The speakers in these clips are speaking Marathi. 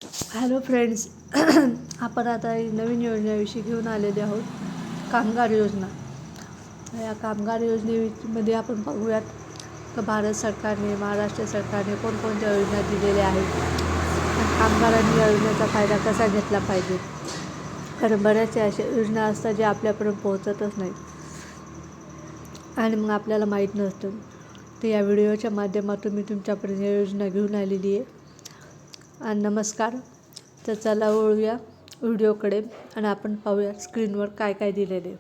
Hello friends. आपण आता नवीन योजनेविषयी घेऊन आलेले आहोत, कामगार योजना. या कामगार योजनेमध्ये आपण पाहूयात तर भारत सरकारने, महाराष्ट्र सरकारने कोणकोणत्या योजना दिलेल्या आहेत, कामगारांनी या योजनेचा फायदा कसा घेतला पाहिजे. कारण बऱ्याचशा अशा योजना असतात ज्या आपल्यापर्यंत पोहोचतच नाहीत आणि मग आपल्याला माहीत नसतं. तर या व्हिडिओच्या माध्यमातून मी तुमच्यापर्यंत या योजना घेऊन आलेली आहे. आणि नमस्कार. तर चला वळूया व्हिडिओकडे आणि आपण पाहूया स्क्रीनवर काय काय दिलेले.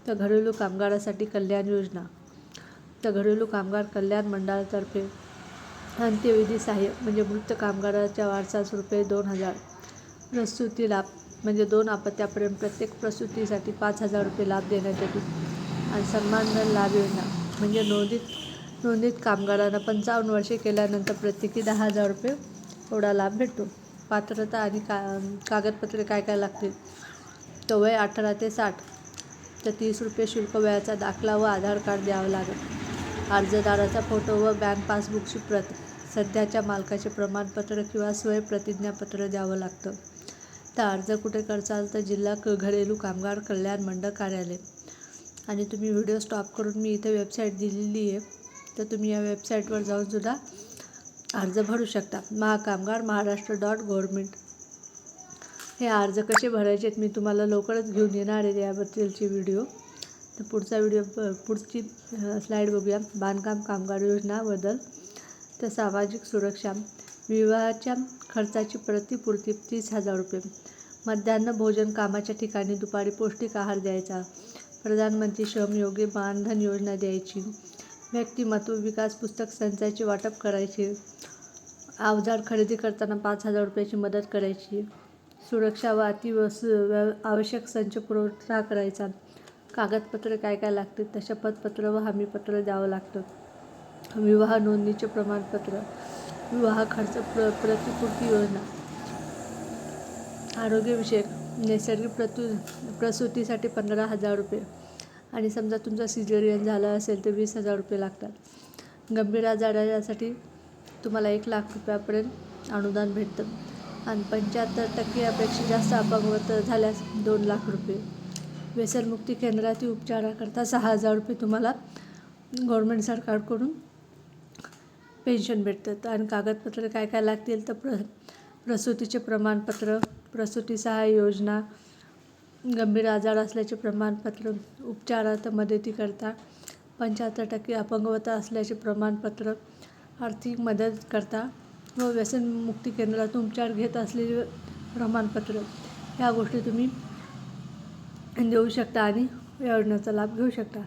तर घरेलू कामगारासाठी कल्याण योजना. तर घरेलू कामगार कल्याण मंडळातर्फे अंत्यविधी सहाय्य म्हणजे मृत कामगाराच्या वारसास रुपये 2,000, प्रसूती लाभ म्हणजे 2 अपत्यापर्यंत प्रत्येक प्रसूतीसाठी 5,000 रुपये लाभ देण्यात येतो. आणि सन्मानधन लाभ योजना म्हणजे नोंदित कामगारांना 55 वर्षे केल्यानंतर प्रत्येकी 10,000 रुपये एवढा लाभ भेटतो. पात्रता आणि कागदपत्रे काय काय लागतील. तर वय 18 ते 60. तर 30 रुपये शुल्क, वयाचा दाखला व आधार कार्ड द्यावं लागेल. अर्जदाराचा फोटो व बँक पासबुकची प्रत, सध्याच्या मालकाचे प्रमाणपत्र किंवा स्वयं प्रतिज्ञापत्र द्यावं लागतं. तर अर्ज कुठे करचाल तर जिल्हा घरेलू कामगार कल्याण मंडळ कार्यालय. आणि तुम्ही व्हिडिओ स्टॉप करून मी इथे वेबसाईट दिलेली आहे, तर तुम्ही या वेबसाईटवर जाऊन सुद्धा अर्ज भरू शकता. महाकामगार महाराष्ट्र.gov. हे अर्ज कसे भरायचे मी तुम्हाला लवकरच घेऊन येणार आहे याबद्दलची व्हिडिओ. तर पुढची स्लाईड बघूया. बांधकाम कामगार योजना बदल. तर सामाजिक सुरक्षा, विवाहाच्या खर्चाची प्रतिपूर्ती 30,000 रुपये. मध्यान्ह भोजन कामाच्या ठिकाणी दुपारी पौष्टिक आहार द्यायचा. प्रधानमंत्री श्रमयोगी मानधन योजना द्यायची. व्यक्तिमत्व विकास पुस्तक संचाचे वाटप करायचे. अवजार खरेदी करताना 5,000 रुपयाची मदत करायची. सुरक्षा व आवश्यक संच पुरवठा करायचा. कागदपत्रे काय काय लागतील तर शपथपत्र व हमीपत्र द्यावं लागतं. विवाह नोंदणीचे प्रमाणपत्र, विवाह खर्च प्रतिपूर्ती योजना. आरोग्यविषयक नैसर्गिक प्रसूतीसाठी 15,000 रुपये आणि समजा तुमचं सिझेरियन झालं असेल तर 20,000 रुपये लागतात. गंभीर आजारासाठी तुम्हाला 1,00,000 रुपयापर्यंत अनुदान भेटतं. आणि 75% जास्त अपंगत्व झाल्यास 2,00,000 रुपये. व्यसनमुक्ती केंद्रातील उपचाराकरता 6,000 रुपये तुम्हाला गव्हर्नमेंट सरकारकडून पेन्शन भेटतं. आणि कागदपत्रे काय काय लागतील तर प्रसूतीचे प्रमाणपत्र, प्रसूती सहाय्य योजना, गंभीर आजार असल्याचे प्रमाणपत्र, उपचारार्थ मदतीकरता 75% अपंगत्व असल्याचे प्रमाणपत्र, आर्थिक मदत करता व व्यसनमुक्ती केंद्रातून उपचार घेत असलेले प्रमाणपत्र, ह्या गोष्टी तुम्ही देऊ शकता आणि या योजनेचा लाभ घेऊ शकता.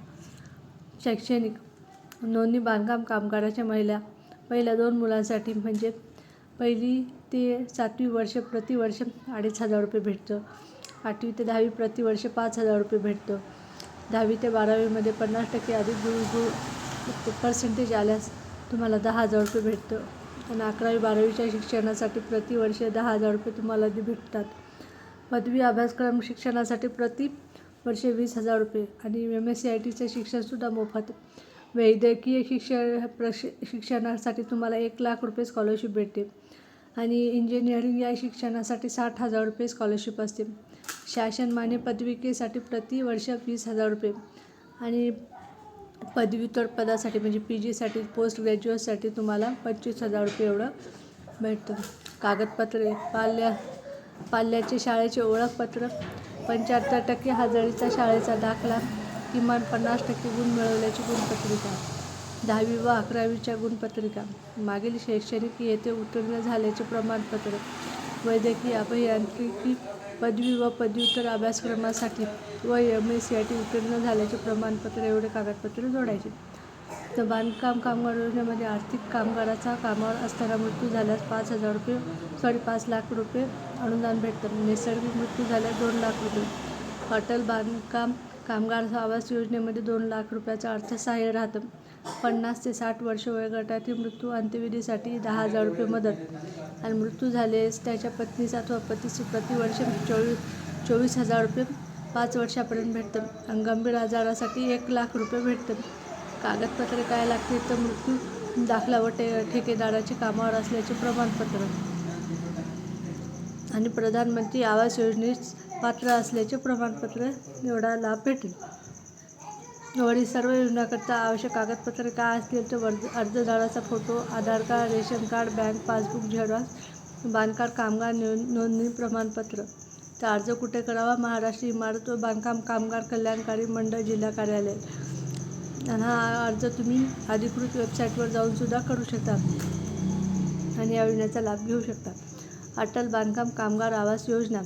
शैक्षणिक नोंदणी बांधकाम कामगाराच्या पहिल्या 2 मुलांसाठी म्हणजे 1ली ते 7वी वर्ष प्रतिवर्ष 2,500 रुपये भेटतं. 8वी ते 10वी प्रतिवर्ष 5,000 रुपये भेटतं. 10वी ते 12वीमध्ये 50% अधिक पर्सेंटेज आल्यास तुम्हाला 10,000 रुपये भेटतं. आणि 11वी-12वीच्या शिक्षणासाठी प्रतिवर्ष 10,000 रुपये तुम्हाला भेटतात. पदवी अभ्यासक्रम शिक्षणासाठी प्रतिवर्षी 20,000 रुपये आणि MSc-ITचं शिक्षणसुद्धा मोफत. वैद्यकीय शिक्षणासाठी तुम्हाला 1,00,000 रुपये स्कॉलरशिप भेटते. आणि इंजिनिअरिंग या शिक्षणासाठी 60,000 रुपये स्कॉलरशिप असते. शासनमान्य पदविकेसाठी प्रतिवर्ष 20,000 रुपये आणि पदव्युत्तर पदासाठी म्हणजे PGसाठी, पोस्ट ग्रॅज्युएटसाठी तुम्हाला 25,000 रुपये एवढं भेटतं. कागदपत्रे, पाल्याचे शाळेचे ओळखपत्र, 75% हजेरीचा शाळेचा दाखला, किमान 50% गुण मिळवल्याची गुणपत्रिका, 10वी व 11वीच्या गुणपत्रिका, मागील शैक्षणिक येथे उत्तीर्ण झाल्याचे प्रमाणपत्र, वैद्यकीय अभियांत्रिकी पदवी व पदव्युत्तर अभ्यासक्रमासाठी व MSc-IT उत्तीर्ण झाल्याचे प्रमाणपत्र एवढे कागदपत्रे जोडायचे. तर बांधकाम कामगार योजनेमध्ये आर्थिक कामगाराचा कामावर असताना मृत्यू झाल्यास 5,00,000 रुपये अनुदान भेटतं. नैसर्गिक मृत्यू झाल्यास 2,00,000 रुपये. अटल बांधकाम कामगार आवास योजनेमध्ये 2,00,000 रुपयाचं अर्थसहाय्य राहतं. 50 ते 60 वर्ष वयोगटातील मृत्यू अंत्यविधीसाठी 10,000 रुपये मदत. आणि मृत्यू झाल्यास त्याच्या पत्नीचा अथवा पतीचे प्रतिवर्ष 24,000 रुपये 5 वर्षापर्यंत भेटतं. आणि गंभीर आजारासाठी 1,00,000 रुपये भेटतं. कागदपत्रे काय लागतील तर मृत्यू दाखला व ठेकेदाराचे कामावर असल्याचे प्रमाणपत्र. आणि प्रधानमंत्री आवास योजनेस पात्र असल्याचे प्रमाणपत्र एवढा लाभ भेटेल. वरील सर्व योजनांकरता आवश्यक कागदपत्रे काय असतील तर अर्जदाराचा photo, Aadhaar card, ration card, bank passbook xerox, बांधकाम कामगार नोंदणी प्रमाणपत्र. तर अर्ज कुठे करावा? महाराष्ट्र इमारत व बांधकाम कामगार कल्याणकारी मंडळ, जिल्हा कार्यालय. आणि हा अर्ज तुम्ही अधिकृत वेबसाईटवर जाऊन सुद्धा करू शकता आणि या योजनेचा लाभ घेऊ शकता. अटल बांधकाम कामगार आवास योजना.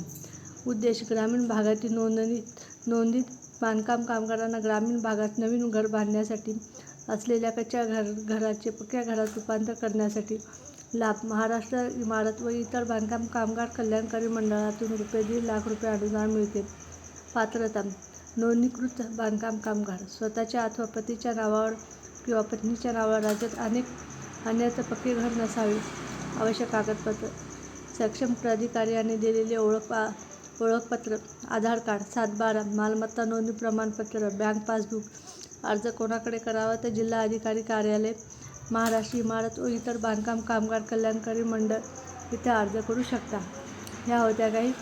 उद्देश ग्रामीण भागातील नोंदित बांधकाम कामगारांना ग्रामीण भागात नवीन घर बांधण्यासाठी असलेल्या कच्च्या घराचे पक्क्या घरात रूपांतर करण्यासाठी लाभ. महाराष्ट्र इमारत व इतर बांधकाम कामगार कल्याणकारी मंडळातून ₹1.5 लाख अनुदान मिळते. पात्रता. नोंदणीकृत बांधकाम कामगार. स्वतःच्या अथवा पतीच्या नावावर किंवा पत्नीच्या नावावर राज्यात अन्यत्र पक्के घर नसावे. आवश्यक कागदपत्र. सक्षम प्राधिकाऱ्याने दिलेले ओळखपत्र, आधार कार्ड, 7/12, मालमत्ता नोंदणी प्रमाणपत्र, बँक पासबुक. अर्ज कोणाकडे करावा? तर जिल्हा अधिकारी कार्यालय, महाराष्ट्र इमारत व इतर बांधकाम कामगार कल्याणकारी मंडळ इथे अर्ज करू शकता. ह्या होत्या काही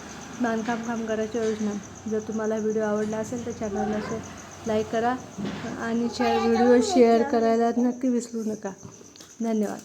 बांधकाम कामगाराच्या योजना. जर तुम्हाला व्हिडिओ आवडला असेल तर चॅनलला लाईक करा आणि व्हिडिओ शेअर करायला नक्की विसरू नका. धन्यवाद.